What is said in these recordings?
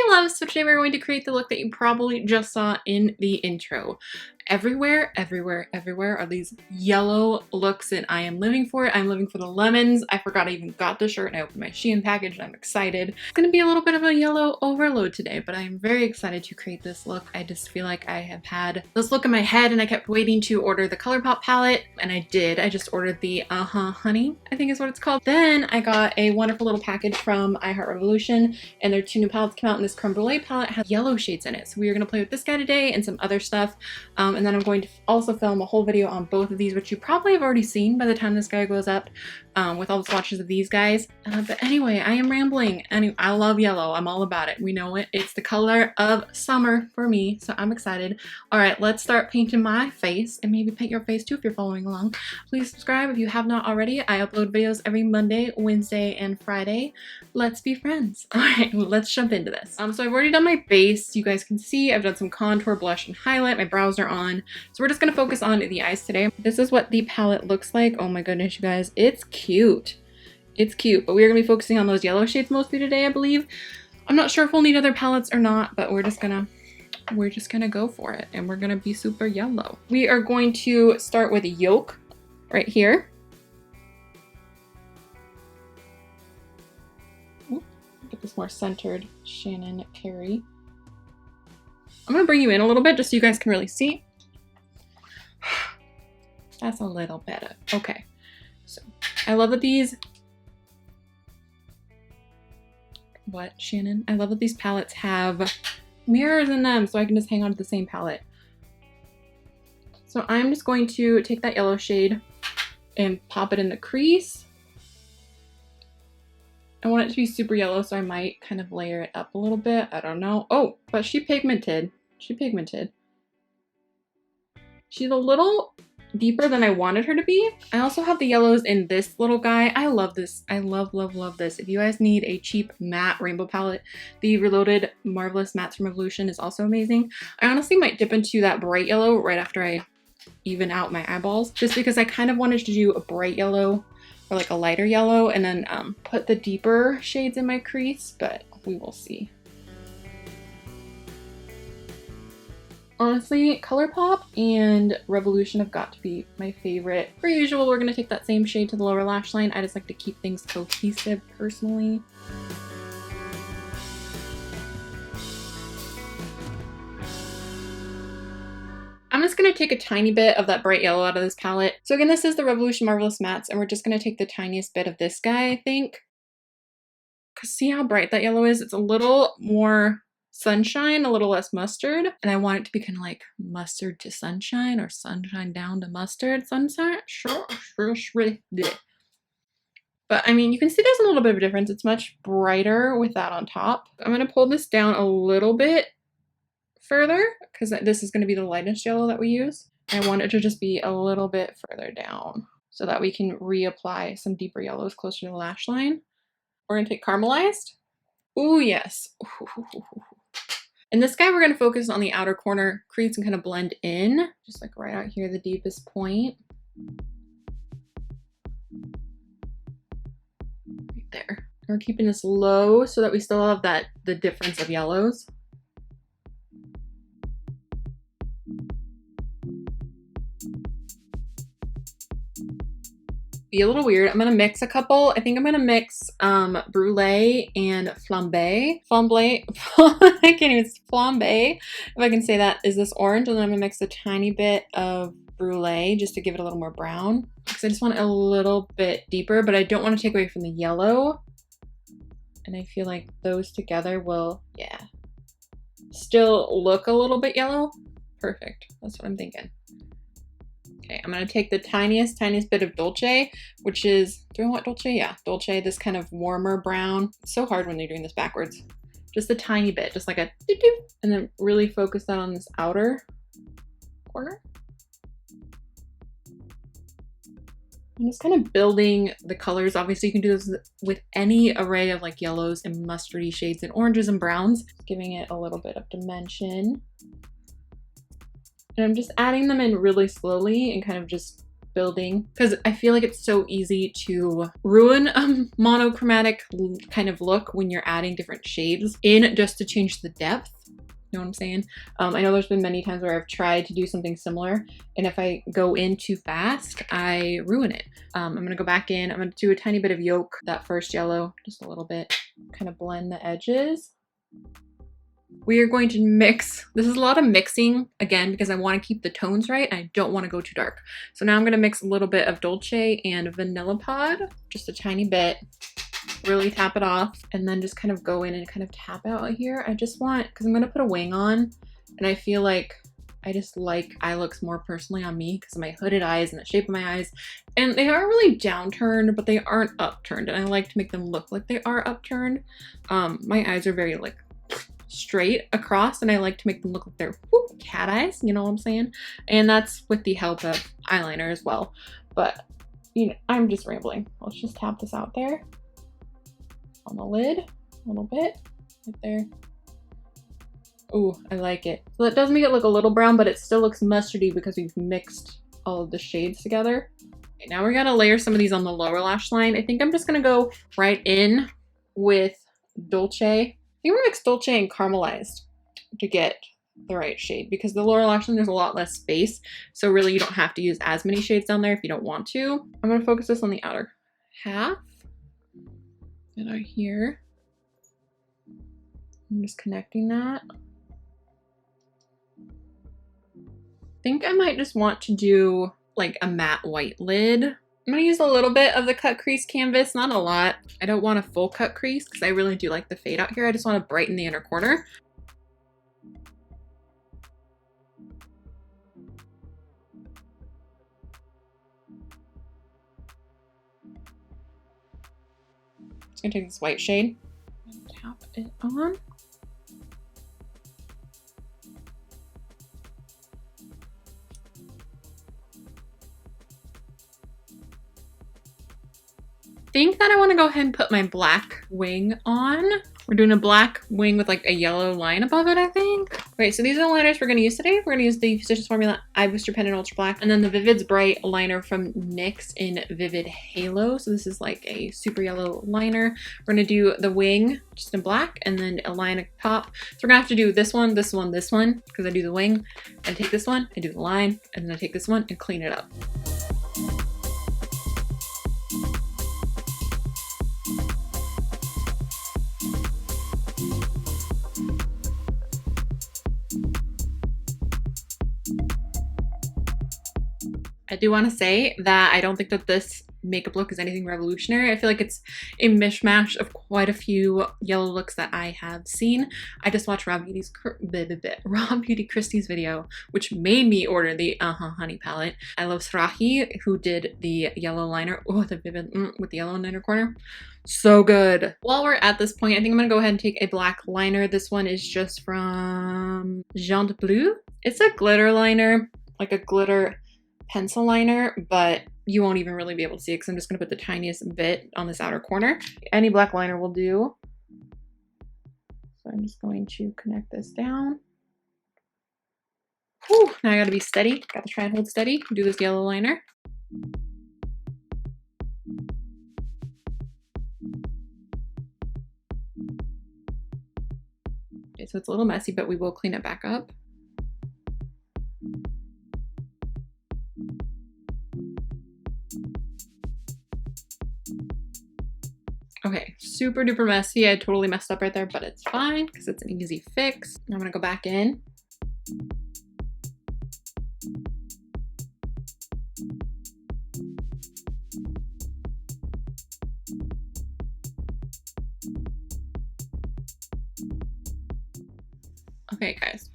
loves, so today we're going to create the look that you probably just saw in the intro. Everywhere are these yellow looks and I am living for it. I'm living for the lemons. I forgot I even got the shirt and I opened my Shan package and I'm excited. It's gonna be a little bit of a yellow overload today, but I'm very excited to create this look. I just feel like I have had this look in my head and I kept waiting to order the ColourPop palette, and I did. I just ordered the Honey, I think is what it's called. Then I got a wonderful little package from iHeartRevolution, and their 2 new palettes came out, and this Creme Brulee palette has yellow shades in it. So we are gonna play with this guy today and some other stuff. And then I'm going to also film a whole video on both of these, which you probably have already seen by the time this guy goes up, with all the swatches of these guys. But anyway, I am rambling. Anyway, I love yellow. I'm all about it. We know it. It's the color of summer for me, so I'm excited. All right, let's start painting my face, and maybe paint your face too if you're following along. Please subscribe if you have not already. I upload videos every Monday, Wednesday, and Friday. Let's be friends. All right, let's jump into this. So I've already done my base. You guys can see I've done some contour, blush, and highlight. My brows are on. So we're just gonna focus on the eyes today. This is what the palette looks like. Oh my goodness, you guys, it's cute. It's cute, but we're gonna be focusing on those yellow shades mostly today, I believe. I'm not sure if we'll need other palettes or not, but we're just gonna go for it, and we're gonna be super yellow. We are going to start with a yolk right here. Ooh, get this more centered, Shannon Carey. I'm gonna bring you in a little bit just so you guys can really see. That's a little better. Okay, so I love that these, what, Shannon? I love that these palettes have mirrors in them so I can just hang on to the same palette. So I'm just going to take that yellow shade and pop it in the crease. I want it to be super yellow, so I might kind of layer it up a little bit. I don't know. Oh, but she pigmented. She pigmented. She's a little deeper than I wanted her to be. I also have the yellows in this little guy. I love this. I love this. If you guys need a cheap matte rainbow palette, the Reloaded Marvelous Mattes from Revolution is also amazing. I honestly might dip into that bright yellow right after I even out my eyeballs, just because I kind of wanted to do a bright yellow or like a lighter yellow and then put the deeper shades in my crease, but we will see. Honestly, ColourPop and Revolution have got to be my favorite. Per usual, we're going to take that same shade to the lower lash line. I just like to keep things cohesive personally. I'm just going to take a tiny bit of that bright yellow out of this palette. So again, this is the Revolution Marvelous Mattes, and we're just going to take the tiniest bit of this guy, I think. Because see how bright that yellow is? It's a little more sunshine, a little less mustard, and I want it to be kind of like mustard to sunshine or sunshine down to mustard. Sunshine, sure. But I mean, you can see there's a little bit of a difference. It's much brighter with that on top. I'm going to pull this down a little bit further because this is going to be the lightest yellow that we use. I want it to just be a little bit further down so that we can reapply some deeper yellows closer to the lash line. We're going to take Caramelized. Ooh, yes. And this guy, we're going to focus on the outer corner crease and kind of blend in, just like right out here, the deepest point. Right there. We're keeping this low so that we still have the difference of yellows. Be a little weird. I'm gonna mix a couple. I think I'm gonna mix Brulee and Flambe. I can't even Flambe, if I can say that, is this orange, and then I'm gonna mix a tiny bit of Brulee just to give it a little more brown. Because I just want it a little bit deeper, but I don't want to take away from the yellow. And I feel like those together will, yeah, still look a little bit yellow. Perfect. That's what I'm thinking. Okay, I'm going to take the tiniest bit of Dolce, which is, do I want Dolce? Yeah, Dolce, this kind of warmer brown. It's so hard when you're doing this backwards. Just a tiny bit, just like a doo-doo, and then really focus that on this outer corner. I'm just kind of building the colors. Obviously, you can do this with any array of like yellows and mustardy shades and oranges and browns, giving it a little bit of dimension. And I'm just adding them in really slowly and kind of just building, because I feel like it's so easy to ruin a monochromatic kind of look when you're adding different shades in just to change the depth. You know what I'm saying? I know there's been many times where I've tried to do something similar, and if I go in too fast, I ruin it. I'm gonna go back in. I'm gonna do a tiny bit of yolk, that first yellow, just a little bit, kind of blend the edges. We are going to mix. This is a lot of mixing, again, because I want to keep the tones right. I don't want to go too dark. So now I'm going to mix a little bit of Dolce and Vanilla Pod, just a tiny bit. Really tap it off, and then just kind of go in and kind of tap out here. I just want, because I'm going to put a wing on, and I feel like I just like eye looks more personally on me because of my hooded eyes and the shape of my eyes. And they aren't really downturned, but they aren't upturned, and I like to make them look like they are upturned. My eyes are very like straight across, and I like to make them look like they're cat eyes, you know what I'm saying? And that's with the help of eyeliner as well. But, you know, I'm just rambling. Let's just tap this out there on the lid a little bit, right there. Ooh, I like it. So that does make it look a little brown, but it still looks mustardy because we've mixed all of the shades together. Okay, now we're gonna layer some of these on the lower lash line. I think I'm just gonna go right in with Dolce. I think we're gonna mix Dolce and Caramelized to get the right shade, because the lower lash line, there's a lot less space. So really you don't have to use as many shades down there if you don't want to. I'm gonna focus this on the outer half. And right here. I'm just connecting that. I think I might just want to do like a matte white lid. I'm gonna use a little bit of the cut crease canvas, not a lot. I don't want a full cut crease because I really do like the fade out here. I just want to brighten the inner corner. Just gonna take this white shade and tap it on. Think that I want to go ahead and put my black wing on. We're doing a black wing with like a yellow line above it, I think. Okay, so these are the liners we're going to use today. We're going to use the Physicians Formula Eye Booster Pen in Ultra Black, and then the Vivid's Bright liner from NYX in Vivid Halo. So this is like a super yellow liner. We're going to do the wing just in black, and then a line at top. So we're going to have to do this one, this one, this one, because I do the wing, and take this one, and do the line, and then I take this one and clean it up. I do want to say that I don't think that this makeup look is anything revolutionary. I feel like it's a mishmash of quite a few yellow looks that I have seen. I just watched Raw Beauty Christie's video, which made me order the Honey palette. I love Srahi, who did the yellow liner. Oh, the Vivid with the yellow in the inner corner. So good. While we're at this point, I think I'm gonna go ahead and take a black liner. This one is just from Shan. It's a glitter liner, like a glitter pencil liner, but you won't even really be able to see it because I'm just going to put the tiniest bit on this outer corner. Any black liner will do. So I'm just going to connect this down. Whew, now I got to be steady. Got to try and hold steady. Do this yellow liner. Okay, so it's a little messy, but we will clean it back up. Okay, super duper messy. I totally messed up right there, but it's fine because it's an easy fix. I'm gonna go back in. Okay, guys,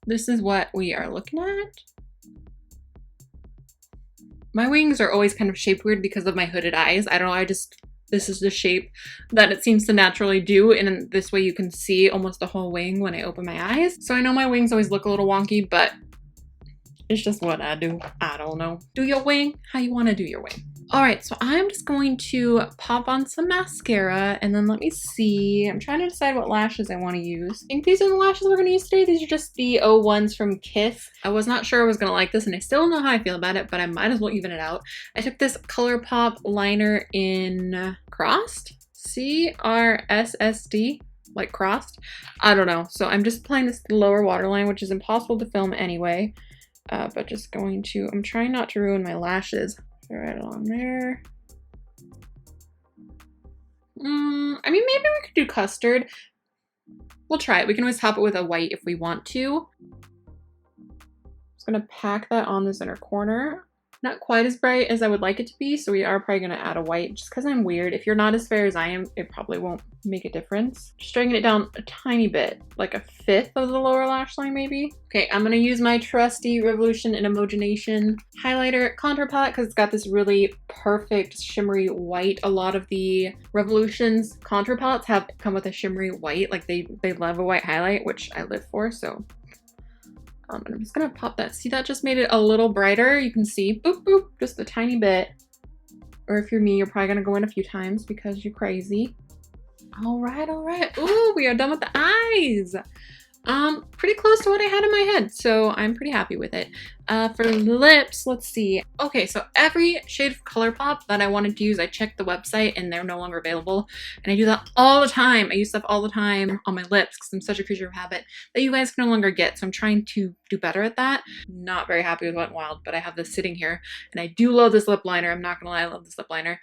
this is what we are looking at. My wings are always kind of shaped weird because of my hooded eyes. I don't know, this is the shape that it seems to naturally do, and this way you can see almost the whole wing when I open my eyes. So I know my wings always look a little wonky, but it's just what I do. I don't know. Do your wing how you want to do your wing. All right, so I'm just going to pop on some mascara and then let me see. I'm trying to decide what lashes I want to use. I think these are the lashes we're going to use today. These are just the O1s from Kiss. I was not sure I was going to like this and I still don't know how I feel about it, but I might as well even it out. I took this ColourPop liner in Crossed, CRSSD, like crossed. I don't know. So I'm just applying this to the lower waterline, which is impossible to film anyway. But just going to, I'm trying not to ruin my lashes. Right along there. I mean, maybe we could do custard. We'll try it. We can always top it with a white if we want to. Just gonna pack that on this inner corner. Not quite as bright as I would like it to be, so we are probably gonna add a white just because I'm weird. If you're not as fair as I am, it probably won't make a difference. Just dragging it down a tiny bit, like a fifth of the lower lash line maybe. Okay, I'm gonna use my trusty Revolution and Homogenation highlighter contour palette because it's got this really perfect shimmery white. A lot of the Revolution's contour palettes have come with a shimmery white, like they love a white highlight, which I live for, so. And I'm just gonna pop that. See, that just made it a little brighter. You can see, boop, boop, just a tiny bit. Or if you're me, you're probably gonna go in a few times because you're crazy. All right, all right. Ooh, we are done with the eyes. Pretty close to what I had in my head, so I'm pretty happy with it. For lips, let's see. Okay, so every shade of ColourPop that I wanted to use, I checked the website and they're no longer available. And I do that all the time. I use stuff all the time on my lips because I'm such a creature of habit that you guys can no longer get. So I'm trying to do better at that. Not very happy with Wet n Wild, but I have this sitting here. And I do love this lip liner. I'm not gonna lie, I love this lip liner.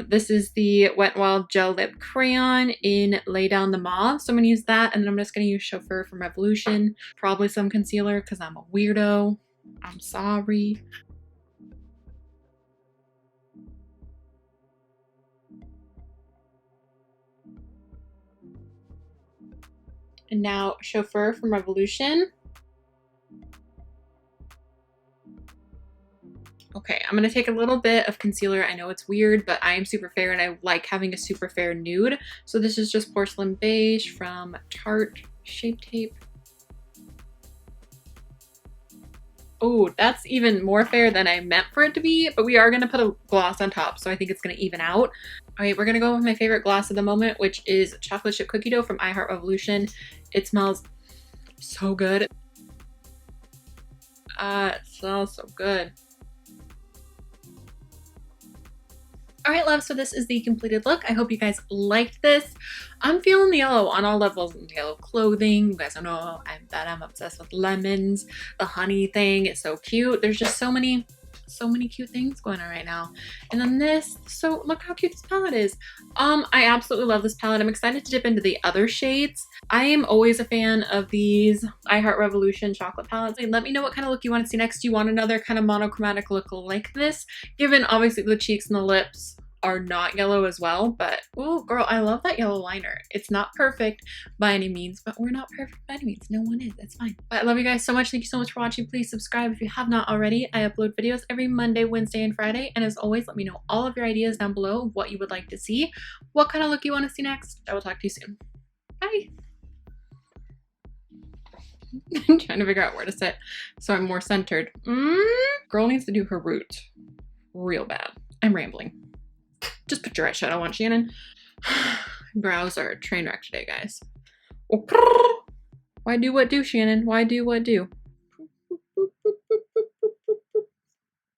This is the Wet n Wild Gel Lip Crayon in Lay Down the Mauve. So I'm gonna use that, and then I'm just gonna use Chauffeur from Revolution. Probably some concealer because I'm a weirdo. I'm sorry. And now Chauffeur from Revolution. Okay, I'm gonna take a little bit of concealer. I know it's weird, but I am super fair and I like having a super fair nude. So this is just Porcelain Beige from Tarte Shape Tape. Oh, that's even more fair than I meant for it to be, but we are gonna put a gloss on top, so I think it's gonna even out. All right, we're gonna go with my favorite gloss of the moment, which is Chocolate Chip Cookie Dough from I Heart Revolution. It smells so good. It smells so good. All right, love, so this is the completed look. I hope you guys liked this. I'm feeling the yellow on all levels. Yellow clothing. You guys don't know I'm obsessed with lemons. The honey thing, it's so cute. There's just so many cute things going on right now. And then this, so look how cute this palette is. I absolutely love this palette. I'm excited to dip into the other shades. I am always a fan of these I Heart Revolution chocolate palettes. Let me know what kind of look you want to see next. Do you want another kind of monochromatic look like this? Given obviously the cheeks and the lips are not yellow as well, but oh girl, I love that yellow liner. It's not perfect by any means, but we're not perfect by any means. No one is, that's fine. But I love you guys so much. Thank you so much for watching. Please subscribe if you have not already. I upload videos every Monday, Wednesday, and Friday. And as always, let me know all of your ideas down below of what you would like to see, what kind of look you want to see next. I will talk to you soon. Bye. I'm trying to figure out where to sit so I'm more centered. Girl needs to do her root real bad. I'm rambling. Just put your eyeshadow on, Shannon. Brows are a train wreck today, guys. Why do what do, Shannon? Why do what do?